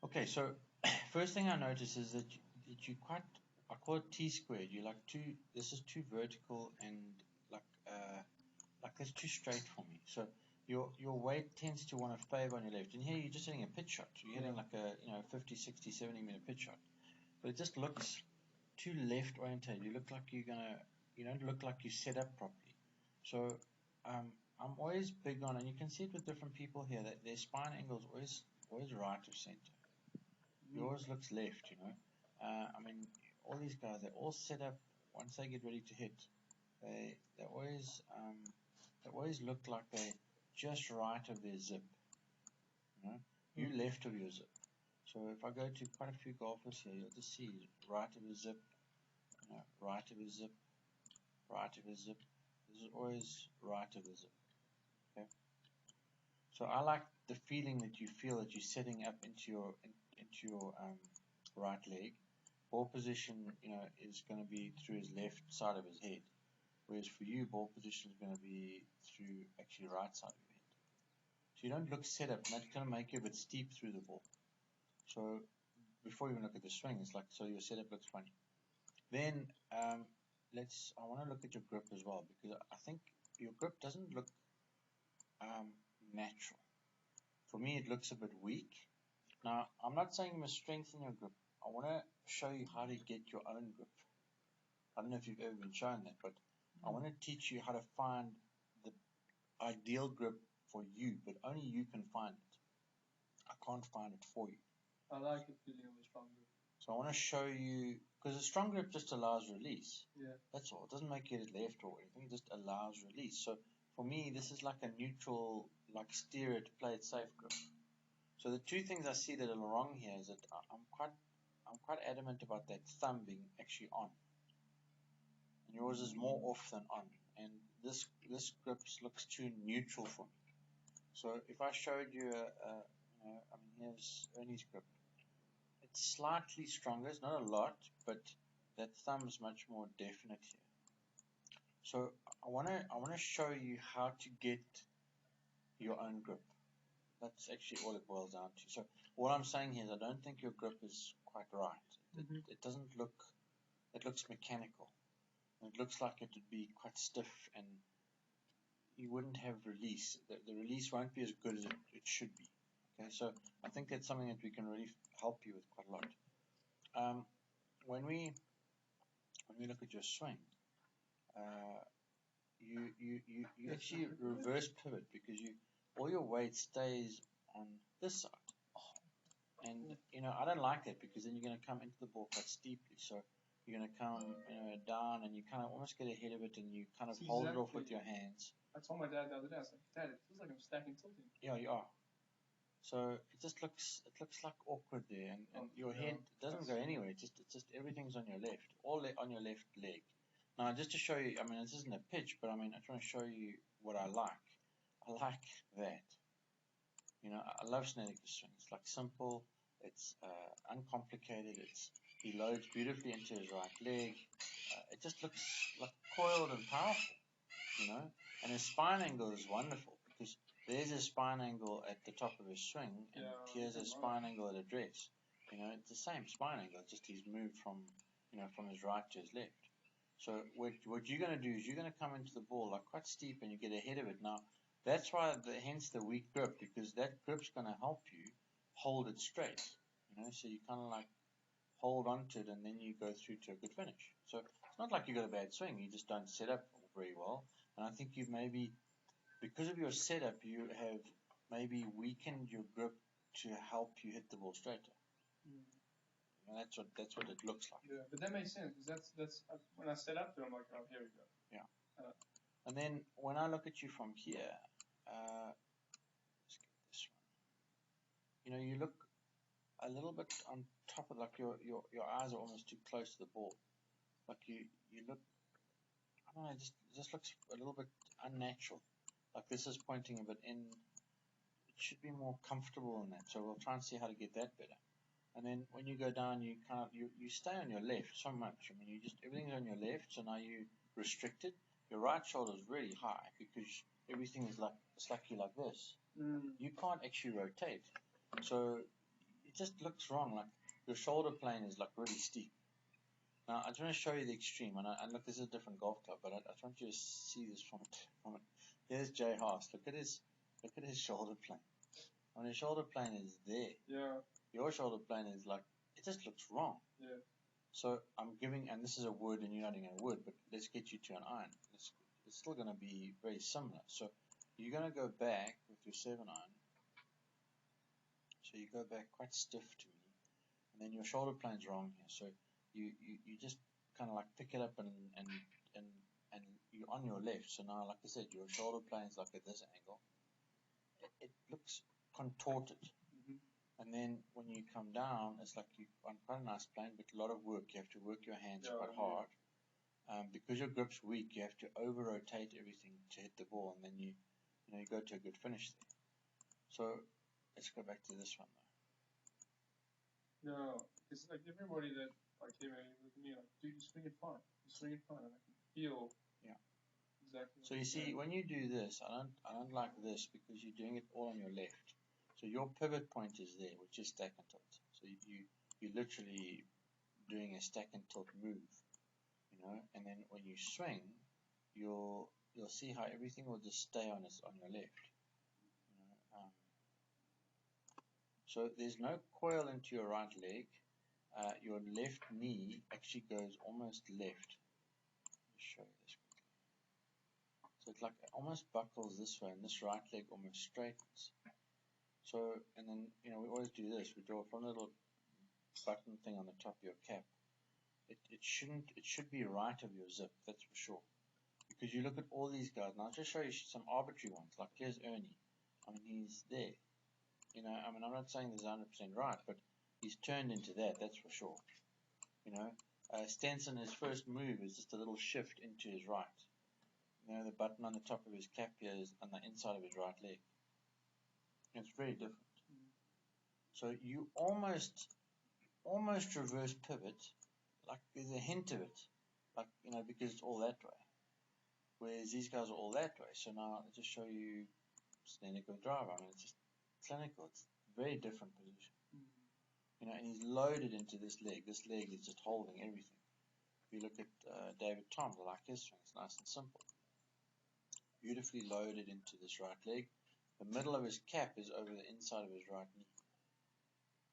Okay, so first thing I notice is that you quite, I call it T-squared. You like this is too vertical and like that's too straight for me. So your weight tends to want to favor on your left. And here you're just hitting a pitch shot. You're hitting like a 50, 60, 70 meter pitch shot. But it just looks too left oriented. You look like you don't look like you set up properly. So I'm always big on, and you can see it with different people here, that their spine angle is always right of center. Yours looks left, I mean, all these guys, they're all set up. Once they get ready to hit, they always look like they're just right of their zip. You left of your zip. So if I go to quite a few golfers here, you'll just see right of his zip, right of his zip, right of his zip. This is always right of the zip. Okay. So I like the feeling that you feel that you're setting up into your right leg. Ball position, is going to be through his left side of his head, whereas for you, ball position is going to be through actually right side of your head. So you don't look set up, and that's going to make you a bit steep through the ball. So before you even look at the swing, it's like, so your setup looks funny. Then I want to look at your grip as well, because I think your grip doesn't look natural. For me, it looks a bit weak. Now, I'm not saying you must strengthen your grip. I want to show you how to get your own grip. I don't know if you've ever been shown that, but I want to teach you how to find the ideal grip for you, but only you can find it. I can't find it for you. I like the feeling of a strong grip. So I want to show you, because a strong grip just allows release. Yeah. That's all. It doesn't make it left or anything. It just allows release. So for me, this is like a neutral, like steer it, play it safe grip. So the two things I see that are wrong here is that I'm quite adamant about that thumb being actually on, and yours is more off than on. And this grip looks too neutral for me. So if I showed you here's Ernie's grip. It's slightly stronger. It's not a lot, but that thumb is much more definite here. So I wanna show you how to get your own grip. That's actually all it boils down to. So what I'm saying here is I don't think your grip is quite right. It doesn't look. It looks mechanical. It looks like it would be quite stiff, and you wouldn't have release. The release won't be as good as it should be. Okay, so I think that's something that we can really help you with quite a lot. When we look at your swing, you actually reverse pivot, because all your weight stays on this side. And I don't like that, because then you're going to come into the ball quite steeply. So you're going to come down, and you kind of almost get ahead of it, and you kind of hold it off with your hands. I told my dad the other day, I was like, Dad, it feels like I'm stacking tilting. Yeah, you are. So it just looks like awkward there, and your head doesn't go anywhere. It's just everything's on your left, on your left leg. Now, just to show you, I mean, this isn't a pitch, but I mean, I'm trying to show you what I like. I like that. I love Snedeker's swing. It's like simple. It's uncomplicated. He loads beautifully into his right leg. It just looks like coiled and powerful, And his spine angle is wonderful, because there's a spine angle at the top of his swing, and here's a spine angle at address. It's the same spine angle, just he's moved from his right to his left. So what you're going to do is you're going to come into the ball like quite steep, and you get ahead of it. Now, that's why hence the weak grip, because that grip's going to help you hold it straight. So you kind of like hold on to it, and then you go through to a good finish. So it's not like you got a bad swing. You just don't set up very well. And I think you've maybe, because of your setup, you have maybe weakened your grip to help you hit the ball straighter. That's what it looks like. Yeah, but that makes sense, because that's when I set up there, I'm like, oh, here we go. Yeah. And then when I look at you from here, let's get this one. You look a little bit on top of, like your eyes are almost too close to the ball. Like you look, I don't know, it just looks a little bit unnatural. Like this is pointing a bit in. It should be more comfortable in that. So we'll try and see how to get that better. And then when you go down, you stay on your left so much. I mean, everything's on your left. So now you restrict it. Your right shoulder is really high, because everything is like you're like this. You can't actually rotate. So just looks wrong. Like your shoulder plane is like really steep. Now I just want to show you the extreme. And look, this is a different golf club, but I just want you to see this from it. Here's Jay Haas. Look at his shoulder plane. I mean, his shoulder plane is there. Yeah. Your shoulder plane is like, it just looks wrong. Yeah. So I'm giving, and this is a wood, and you're not in a wood, but let's get you to an iron. It's still going to be very similar. So you're going to go back with your 7-iron. So you go back quite stiff to me, and then your shoulder plane's wrong here. So you just kind of like pick it up and you're on your left. So now, like I said, your shoulder plane's like at this angle. It looks contorted. And then when you come down, it's like you're on quite a nice plane, but a lot of work. You have to work your hands quite hard. Because your grip's weak, you have to over-rotate everything to hit the ball, and then you go to a good finish there. So let's go back to this one though. No, it's like everybody that like came in with me, like, dude, you swing it fine. You swing it fine, and I can feel. Yeah. Exactly. So you see, when you do this, I don't like this because you're doing it all on your left. So your pivot point is there, which is stack and tilt. So you're literally doing a stack and tilt move, and then when you swing, you'll see how everything will just stay on your left. So there's no coil into your right leg. Your left knee actually goes almost left. Let me show you this quickly. So it's like it almost buckles this way, and this right leg almost straightens. So, and then, we always do this. We draw from a little button thing on the top of your cap. It should be right of your zip, that's for sure. Because you look at all these guys, and I'll just show you some arbitrary ones. Like here's Ernie. I mean, he's there. I'm not saying this is 100% right, but he's turned into that, that's for sure. Stenson, his first move is just a little shift into his right. The button on the top of his cap here is on the inside of his right leg. It's very different. So you almost reverse pivot, like there's a hint of it, like, because it's all that way. Whereas these guys are all that way. So now I'll just show you clinical driver. I mean, it's just clinical. It's a very different position. And he's loaded into this leg. This leg is just holding everything. If you look at David Tom, I like his swing. It's nice and simple. Beautifully loaded into this right leg. The middle of his cap is over the inside of his right knee.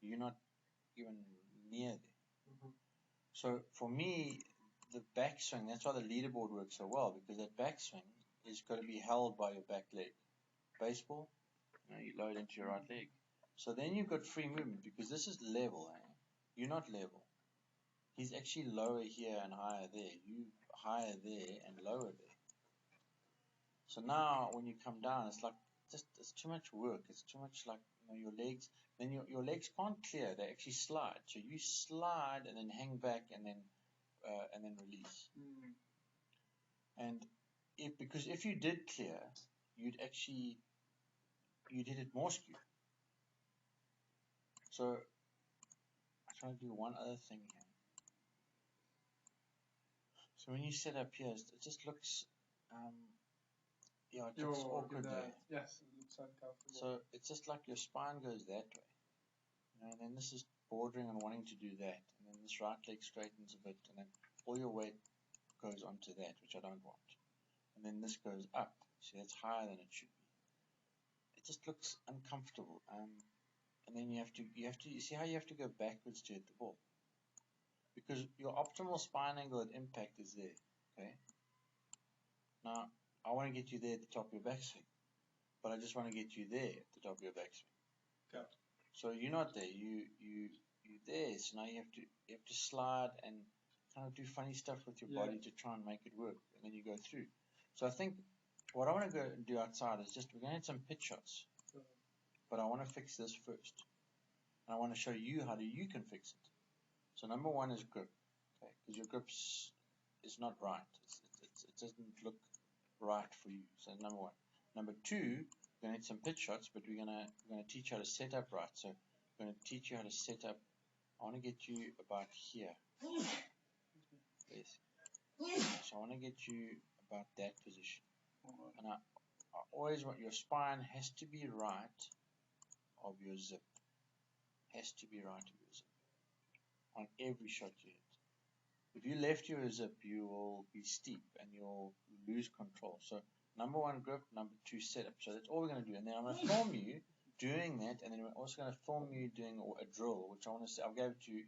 You're not even near there. So for me, the backswing, that's why the leaderboard works so well, because that backswing is got to be held by your back leg. Baseball, you load into your right leg. So then you've got free movement, because this is level. You're not level. He's actually lower here and higher there. You higher there and lower there. So now when you come down, it's like it's too much work. It's too much like your legs. Then your legs can't clear. They actually slide. So you slide and then hang back and then release. And because if you did clear, you'd hit it more skewed. So I'm trying to do one other thing here. So when you set up here, it just looks it looks awkward there. Yes, it looks uncomfortable. So it's just like your spine goes that way. And then this is bordering on wanting to do that. And then this right leg straightens a bit. And then all your weight goes onto that, which I don't want. And then this goes up. See, that's higher than it should be. It just looks uncomfortable. And then you see how you have to go backwards to hit the ball. Because your optimal spine angle at impact is there. Okay. Now, I want to get you there at the top of your backswing. But I just want to get you there at the top of your backswing. Okay. So you're not there. You're there. So now you have to slide and kind of do funny stuff with your body to try and make it work, and then you go through. So I think what I want to go and do outside is we're going to hit some pitch shots, but I want to fix this first, and I want to show you how you can fix it. So number one is grip, okay? Because your grip is not right. It doesn't look right for you. So number one. Number two, we're going to hit some pitch shots, but we're going to teach you how to set up right. So we're going to teach you how to set up. I want to get you about here. Yes. So I want to get you about that position. And I always want your spine has to be right of your zip. has to be right of your zip on every shot you hit. If you left your zip, you will be steep and you'll lose control. So number one, grip. Number two, setup. So that's all we're going to do. And then I'm going to film you doing that, and then we're also going to film you doing a drill, which I want to see. I'll give it to you,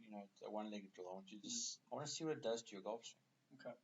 a one-legged drill. I want to see what it does to your golf swing. Okay.